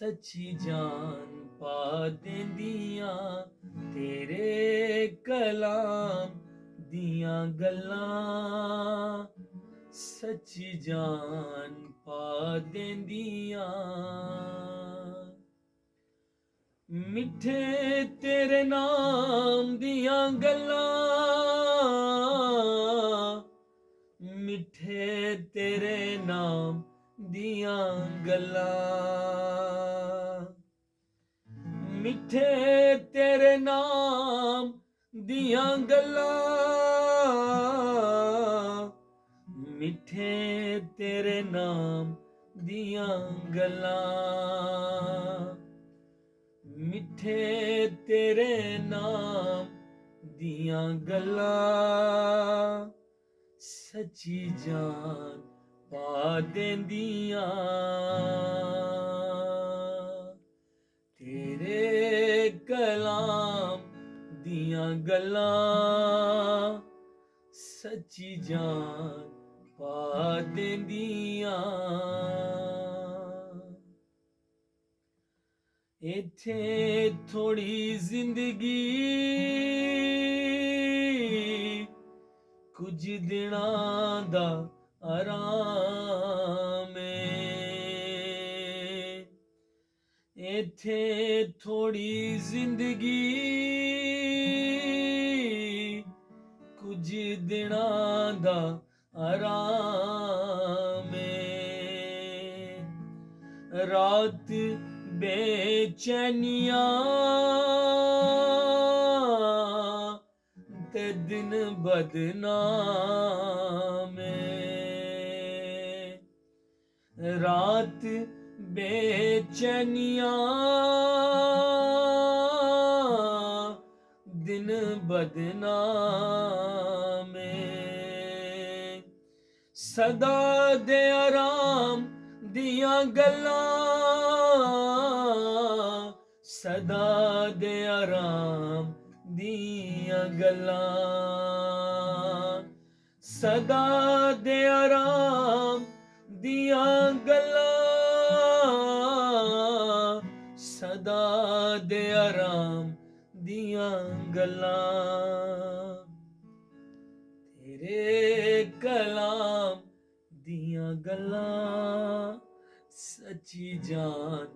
सच्ची जान पा देंदियां तेरे कलाम दियां गल्लां सच्ची जान पा देंदियां मिठे तेरे नाम दियां गल्लां मिठे तेरे नाम दियां गल्लां मिठे तेरे नाम दियां गल्लां मिठे तेरे नाम दियां गल्लां मिठे तेरे नाम दियां गल्लां सच्ची जान पा देंदियां तेरे कलाम दियां गल्लां सच्ची जान पा देंदियां इत्थे थोड़ी जिंदगी कुछ दिनां दा आराम इत्थे थोड़ी जिंदगी कुछ दिनां दा आराम रात बेचैनियां ते दिन बदनाम रात बेचैनियां दिन बदनाम सदा दे आराम दियां गल्लां सदा दे आराम दियां गल्लां सदा दे आराम दियां गल्लां सदा दे आराम दियां गल्लां तेरे कलाम दियां गल्लां सच्ची जान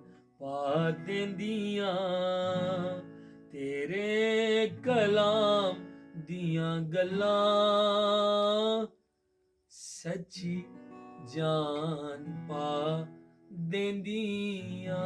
पा देंदियां तेरे कलाम दियां गल्लां सच्ची जान पा देंदियां